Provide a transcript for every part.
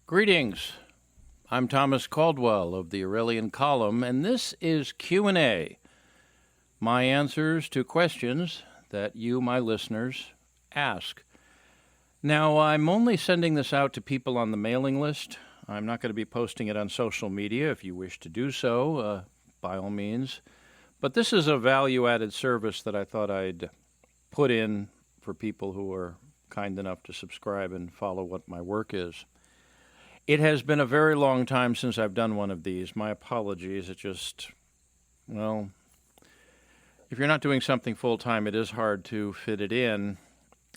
Greetings. I'm Thomas Caldwell of the Aurelian Column, and this is Q&A, my answers to questions that you, my listeners, ask. Now, I'm only sending this out to people on the mailing list. I'm not going to be posting it on social media. If you wish to do so, by all means. But this is a value-added service that I thought I'd put in for people who are kind enough to subscribe and follow what my work is. It has been a very long time since I've done one of these. My apologies. It just, well, if you're not doing something full-time, it is hard to fit it in.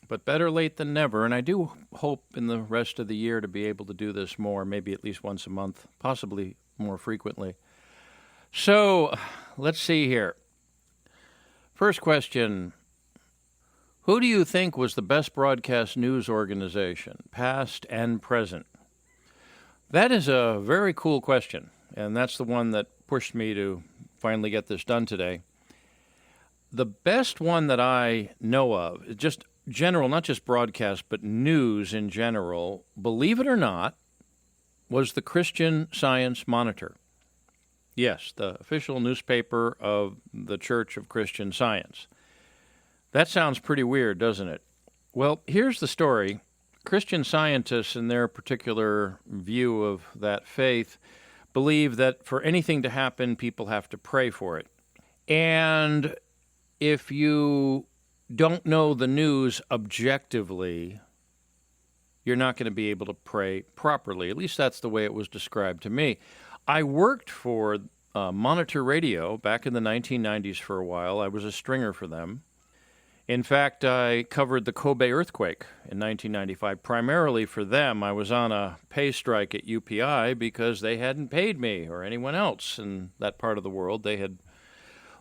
But better late than never, and I do hope in the rest of the year to be able to do this more, maybe at least once a month, possibly more frequently. So, let's see here. First question. Who do you think was the best broadcast news organization, past and present? That is a very cool question, and that's the one that pushed me to finally get this done today. The best one that I know of, just general, not just broadcast, but news in general, believe it or not, was the Christian Science Monitor. Yes, the official newspaper of the Church of Christian Science. That sounds pretty weird, doesn't it? Well, here's the story. Christian scientists, in their particular view of that faith, believe that for anything to happen, people have to pray for it. And if you don't know the news objectively, you're not going to be able to pray properly. At least that's the way it was described to me. I worked for Monitor Radio back in the 1990s for a while. I was a stringer for them. In fact, I covered the Kobe earthquake in 1995. Primarily for them, I was on a pay strike at UPI because they hadn't paid me or anyone else in that part of the world. They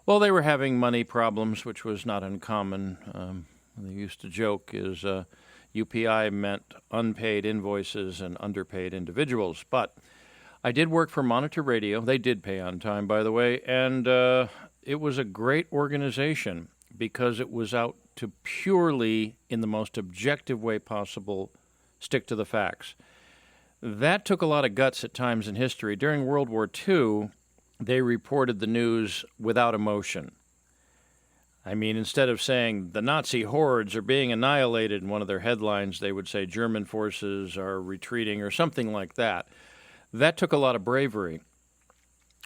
were having money problems, which was not uncommon. They used to joke is UPI meant unpaid invoices and underpaid individuals. But I did work for Monitor Radio. They did pay on time, by the way, and it was a great organization, because it was out to purely, in the most objective way possible, stick to the facts. That took a lot of guts at times in history. During World War II, they reported the news without emotion. I mean, instead of saying the Nazi hordes are being annihilated in one of their headlines, they would say German forces are retreating or something like that. That took a lot of bravery.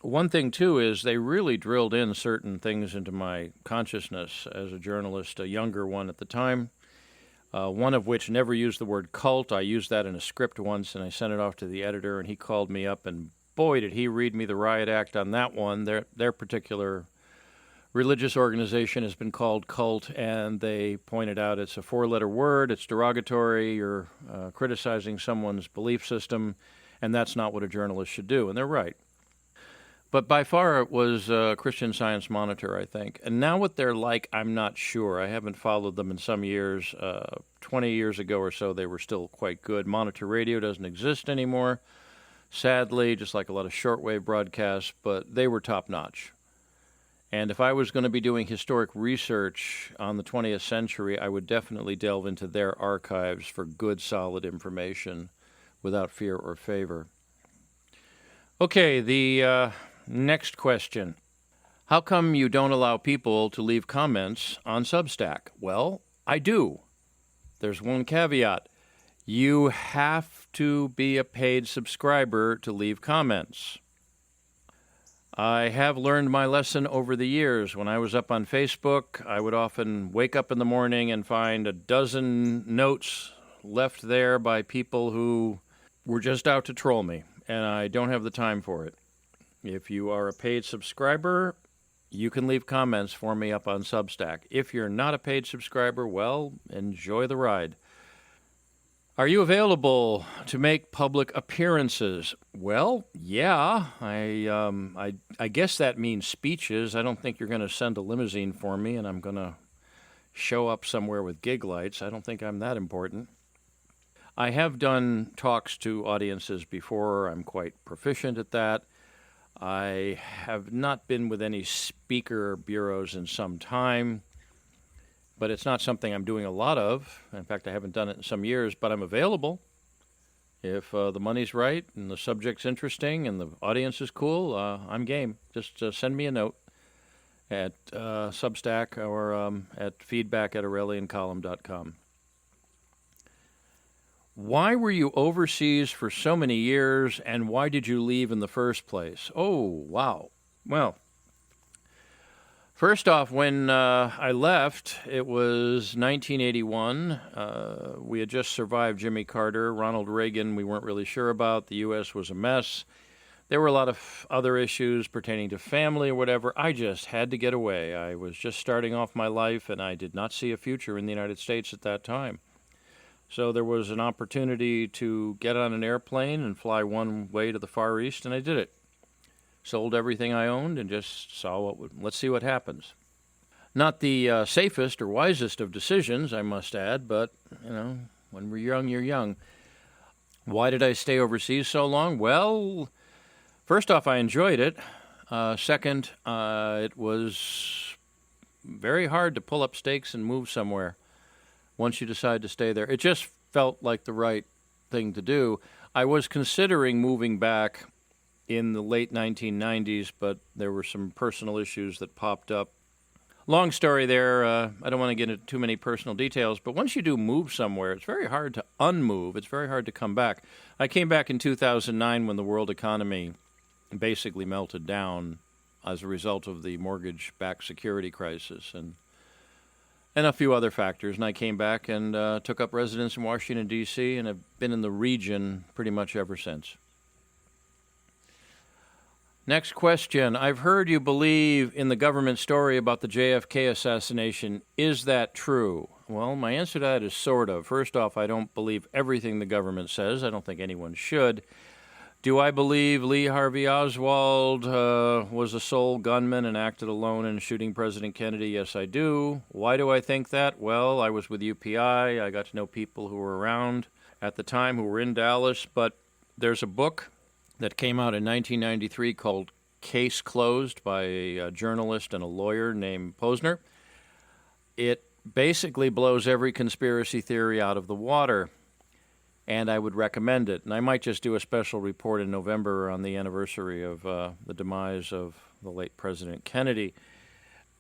One thing, too, is they really drilled in certain things into my consciousness as a journalist, a younger one at the time, one of which never used the word cult. I used that in a script once, and I sent it off to the editor, and he called me up, and boy, did he read me the riot act on that one. Their particular religious organization has been called cult, and they pointed out it's a four-letter word, it's derogatory, you're criticizing someone's belief system, and that's not what a journalist should do, and they're right. But by far it was Christian Science Monitor, I think. And now what they're like, I'm not sure. I haven't followed them in some years. 20 years ago or so, they were still quite good. Monitor Radio doesn't exist anymore, sadly, just like a lot of shortwave broadcasts, but they were top-notch. And if I was going to be doing historic research on the 20th century, I would definitely delve into their archives for good, solid information without fear or favor. Okay, the next question. How come you don't allow people to leave comments on Substack? Well, I do. There's one caveat. You have to be a paid subscriber to leave comments. I have learned my lesson over the years. When I was up on Facebook, I would often wake up in the morning and find a dozen notes left there by people who were just out to troll me, and I don't have the time for it. If you are a paid subscriber, you can leave comments for me up on Substack. If you're not a paid subscriber, well, enjoy the ride. Are you available to make public appearances? Well, yeah. I guess that means speeches. I don't think you're going to send a limousine for me and I'm going to show up somewhere with gig lights. I don't think I'm that important. I have done talks to audiences before. I'm quite proficient at that. I have not been with any speaker bureaus in some time, but it's not something I'm doing a lot of. In fact, I haven't done it in some years, but I'm available. If the money's right and the subject's interesting and the audience is cool, I'm game. Just send me a note at Substack or at feedback@aureliancolumn.com. Why were you overseas for so many years, and why did you leave in the first place? Oh, wow. Well, first off, when I left, it was 1981. We had just survived Jimmy Carter. Ronald Reagan, we weren't really sure about. The U.S. was a mess. There were a lot of other issues pertaining to family or whatever. I just had to get away. I was just starting off my life, and I did not see a future in the United States at that time. So there was an opportunity to get on an airplane and fly one way to the Far East, and I did it. Sold everything I owned and just saw let's see what happens. Not the safest or wisest of decisions, I must add, but, when we're young, you're young. Why did I stay overseas so long? Well, first off, I enjoyed it. Second, it was very hard to pull up stakes and move somewhere once you decide to stay there. It just felt like the right thing to do. I was considering moving back in the late 1990s, but there were some personal issues that popped up. Long story there. I don't want to get into too many personal details, but once you do move somewhere, it's very hard to unmove. It's very hard to come back. I came back in 2009 when the world economy basically melted down as a result of the mortgage-backed security crisis and a few other factors. And I came back and took up residence in Washington, D.C., and have been in the region pretty much ever since. Next question. I've heard you believe in the government story about the JFK assassination. Is that true? Well, my answer to that is sort of. First off, I don't believe everything the government says. I don't think anyone should. Do I believe Lee Harvey Oswald was a sole gunman and acted alone in shooting President Kennedy? Yes, I do. Why do I think that? Well, I was with UPI. I got to know people who were around at the time who were in Dallas. But there's a book that came out in 1993 called Case Closed by a journalist and a lawyer named Posner. It basically blows every conspiracy theory out of the water, and I would recommend it. And I might just do a special report in November on the anniversary of the demise of the late President Kennedy.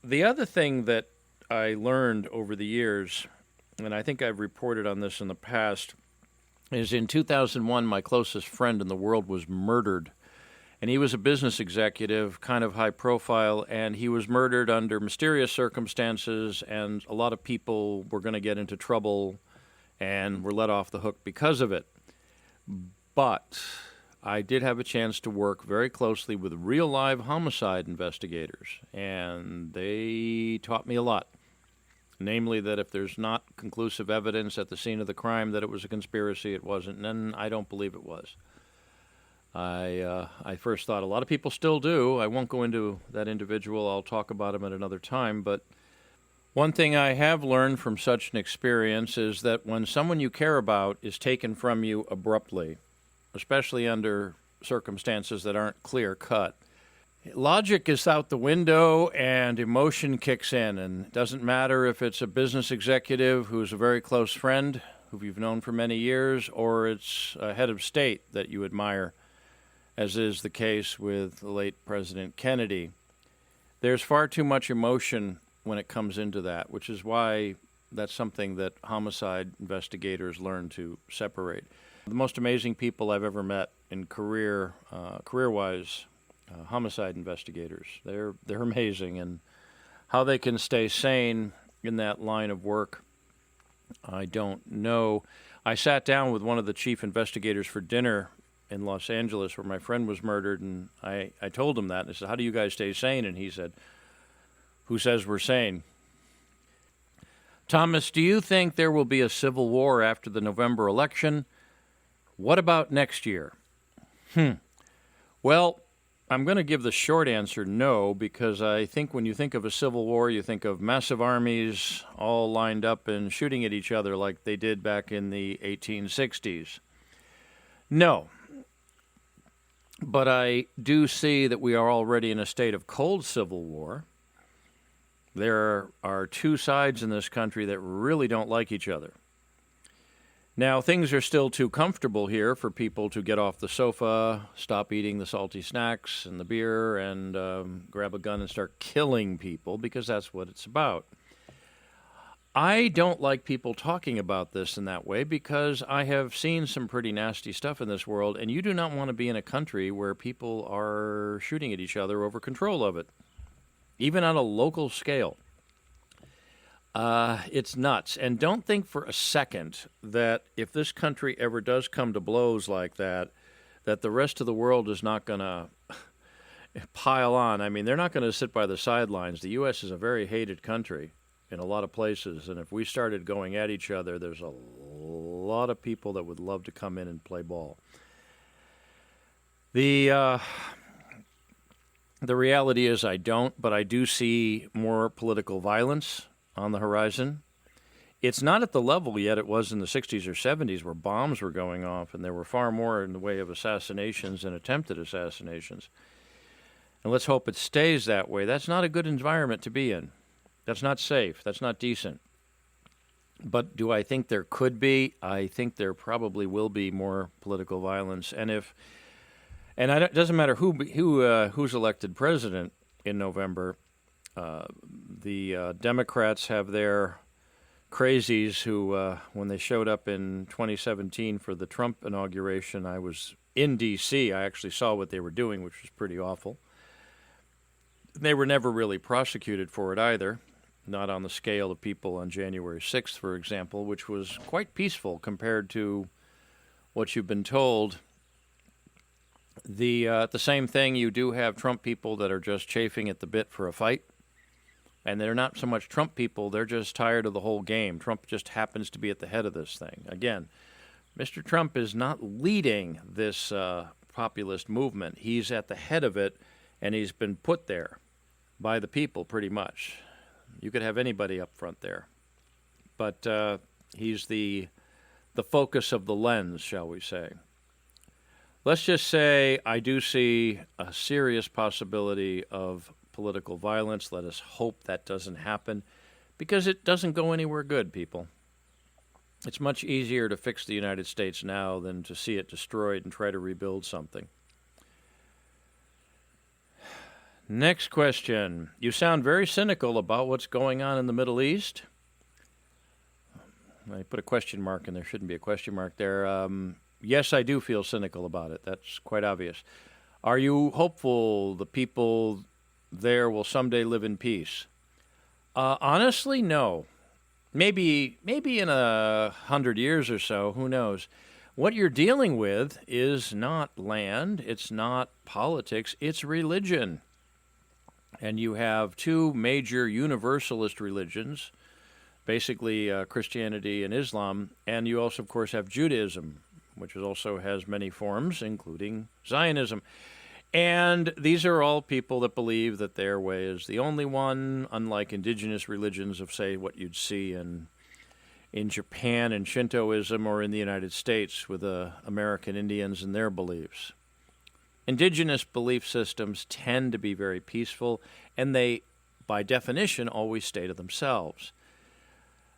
The other thing that I learned over the years, and I think I've reported on this in the past, is in 2001, my closest friend in the world was murdered. And he was a business executive, kind of high profile, and he was murdered under mysterious circumstances, and a lot of people were going to get into trouble and were let off the hook because of it. But I did have a chance to work very closely with real live homicide investigators, and they taught me a lot. Namely, that if there's not conclusive evidence at the scene of the crime that it was a conspiracy, it wasn't, and I don't believe it was. I first thought a lot of people still do. I won't go into that individual. I'll talk about him at another time. But one thing I have learned from such an experience is that when someone you care about is taken from you abruptly, especially under circumstances that aren't clear-cut, logic is out the window and emotion kicks in. And it doesn't matter if it's a business executive who's a very close friend, who you've known for many years, or it's a head of state that you admire, as is the case with the late President Kennedy. There's far too much emotion when it comes into that, which is why that's something that homicide investigators learn to separate. The most amazing people I've ever met in career-wise, homicide investigators. They're amazing, and how they can stay sane in that line of work, I don't know. I sat down with one of the chief investigators for dinner in Los Angeles where my friend was murdered, and I told him that. And I said, how do you guys stay sane? And he said, who says we're sane? Thomas, do you think there will be a civil war after the November election? What about next year? Well, I'm going to give the short answer no, because I think when you think of a civil war, you think of massive armies all lined up and shooting at each other like they did back in the 1860s. No. But I do see that we are already in a state of cold civil war. There are two sides in this country that really don't like each other. Now, things are still too comfortable here for people to get off the sofa, stop eating the salty snacks and the beer, and grab a gun and start killing people, because that's what it's about. I don't like people talking about this in that way, because I have seen some pretty nasty stuff in this world, and you do not want to be in a country where people are shooting at each other over control of it, even on a local scale. It's nuts. And don't think for a second that if this country ever does come to blows like that, that the rest of the world is not going to pile on. I mean, they're not going to sit by the sidelines. The U.S. is a very hated country in a lot of places, and if we started going at each other, there's a lot of people that would love to come in and play ball. The reality is I don't, but I do see more political violence on the horizon. It's not at the level yet it was in the 60s or 70s, where bombs were going off, and there were far more in the way of assassinations and attempted assassinations. And let's hope it stays that way. That's not a good environment to be in. That's not safe. That's not decent. But do I think there could be? I think there probably will be more political violence. And it doesn't matter who's elected president in November. The Democrats have their crazies who, when they showed up in 2017 for the Trump inauguration, I was in D.C. I actually saw what they were doing, which was pretty awful. They were never really prosecuted for it either. Not on the scale of people on January 6th, for example, which was quite peaceful compared to what you've been told. The same thing, you do have Trump people that are just chafing at the bit for a fight. And they're not so much Trump people, they're just tired of the whole game. Trump just happens to be at the head of this thing. Again, Mr. Trump is not leading this populist movement. He's at the head of it, and he's been put there by the people pretty much. You could have anybody up front there. But he's the focus of the lens, shall we say. Let's just say I do see a serious possibility of political violence. Let us hope that doesn't happen, because it doesn't go anywhere good, people. It's much easier to fix the United States now than to see it destroyed and try to rebuild something. Next question. You sound very cynical about what's going on in the Middle East. I put a question mark, and there shouldn't be a question mark there. Yes, I do feel cynical about it. That's quite obvious. Are you hopeful the people there will someday live in peace? Honestly, no. Maybe in 100 years or so, who knows? What you're dealing with is not land, it's not politics, it's religion. And you have two major universalist religions, basically Christianity and Islam, and you also, of course, have Judaism, which also has many forms, including Zionism. And these are all people that believe that their way is the only one, unlike indigenous religions of, say, what you'd see in Japan and Shintoism, or in the United States with the American Indians and their beliefs. Indigenous belief systems tend to be very peaceful, and they, by definition, always stay to themselves.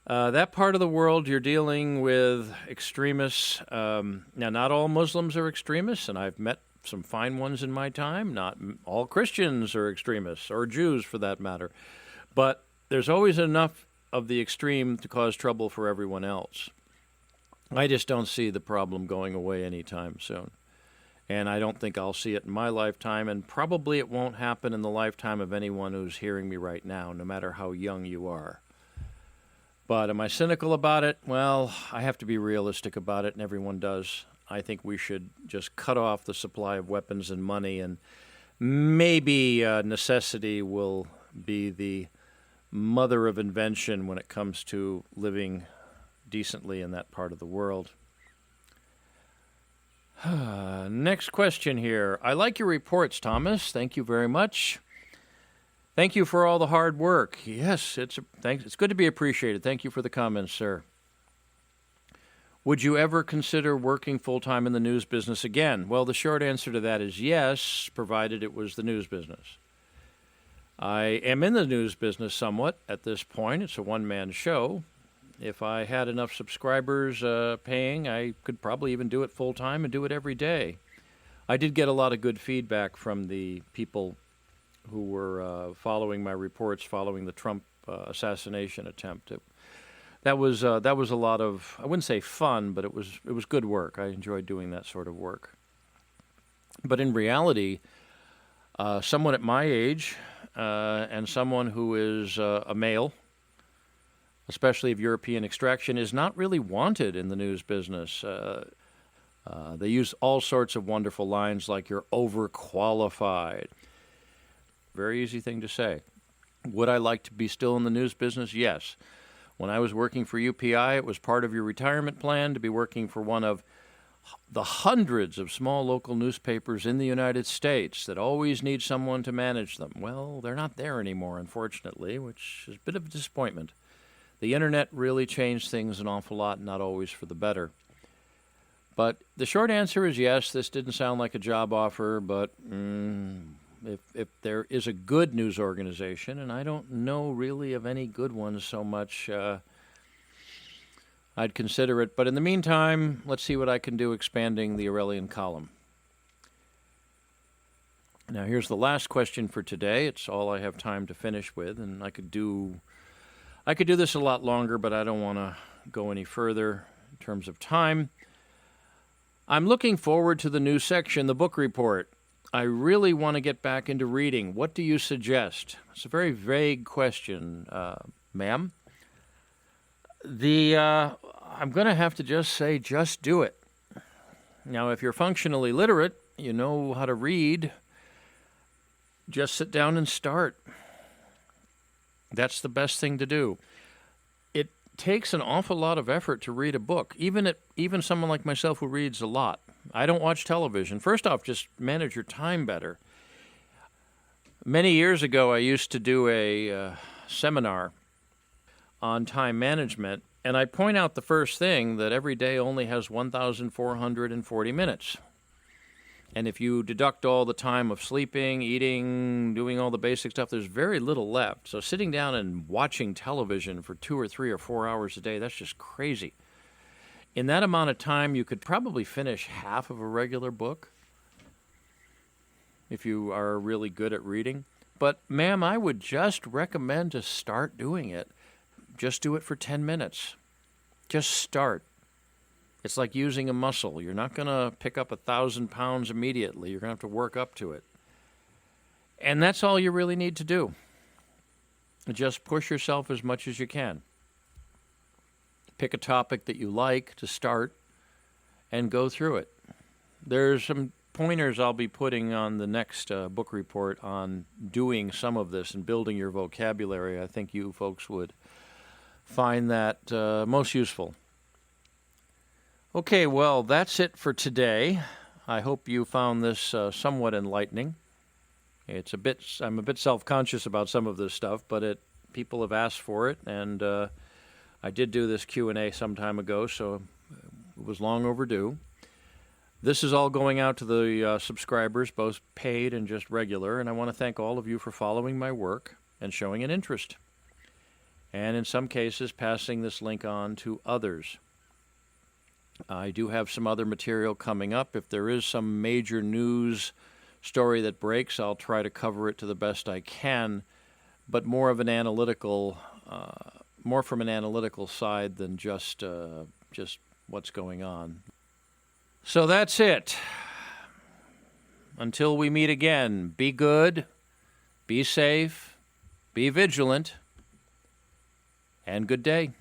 That part of the world, you're dealing with extremists. Now, not all Muslims are extremists, and I've met some fine ones in my time. Not all Christians are extremists, or Jews for that matter. But there's always enough of the extreme to cause trouble for everyone else. I just don't see the problem going away anytime soon. And I don't think I'll see it in my lifetime, and probably it won't happen in the lifetime of anyone who's hearing me right now, no matter how young you are. But am I cynical about it? Well, I have to be realistic about it, and everyone does. I think we should just cut off the supply of weapons and money, and maybe necessity will be the mother of invention when it comes to living decently in that part of the world. Next question here. I like your reports, Thomas. Thank you very much. Thank you for all the hard work. Yes, it's good to be appreciated. Thank you for the comments, sir. Would you ever consider working full-time in the news business again? Well, the short answer to that is yes, provided it was the news business. I am in the news business somewhat at this point. It's a one-man show. If I had enough subscribers paying, I could probably even do it full time and do it every day. I did get a lot of good feedback from the people who were following my reports following the Trump assassination attempt. That was a lot of, I wouldn't say fun, but it was good work. I enjoyed doing that sort of work. But in reality, someone at my age and someone who is a male, especially of European extraction, is not really wanted in the news business. They use all sorts of wonderful lines like "you're overqualified." Very easy thing to say. Would I like to be still in the news business? Yes. When I was working for UPI, it was part of your retirement plan to be working for one of the hundreds of small local newspapers in the United States that always need someone to manage them. Well, they're not there anymore, unfortunately, which is a bit of a disappointment. The internet really changed things an awful lot, not always for the better. But the short answer is yes, this didn't sound like a job offer, but if there is a good news organization, and I don't know really of any good ones so much, I'd consider it. But in the meantime, let's see what I can do expanding the Aurelian column. Now, here's the last question for today. It's all I have time to finish with, and I could do this a lot longer, but I don't want to go any further in terms of time. I'm looking forward to the new section, the book report. I really want to get back into reading. What do you suggest? It's a very vague question, ma'am. I'm going to have to just say, just do it. Now, if you're functionally literate, you know how to read, just sit down and start. That's the best thing to do. It takes an awful lot of effort to read a book, even someone like myself who reads a lot. I don't watch television. First off, just manage your time better. Many years ago, I used to do a seminar on time management, and I point out the first thing that every day only has 1,440 minutes. And if you deduct all the time of sleeping, eating, doing all the basic stuff, there's very little left. So sitting down and watching television for 2 or 3 or 4 hours a day, that's just crazy. In that amount of time, you could probably finish half of a regular book if you are really good at reading. But, ma'am, I would just recommend to start doing it. Just do it for 10 minutes. Just start. It's like using a muscle. You're not going to pick up 1,000 pounds immediately. You're going to have to work up to it. And that's all you really need to do. Just push yourself as much as you can. Pick a topic that you like to start and go through it. There's some pointers I'll be putting on the next book report on doing some of this and building your vocabulary. I think you folks would find that most useful. Okay, well, that's it for today. I hope you found this somewhat enlightening. I'm a bit self-conscious about some of this stuff, but people have asked for it, and I did do this Q&A some time ago, so it was long overdue. This is all going out to the subscribers, both paid and just regular, and I want to thank all of you for following my work and showing an interest, and in some cases passing this link on to others. I do have some other material coming up. If there is some major news story that breaks, I'll try to cover it to the best I can, but more from an analytical side than just what's going on. So that's it. Until we meet again, be good, be safe, be vigilant, and good day.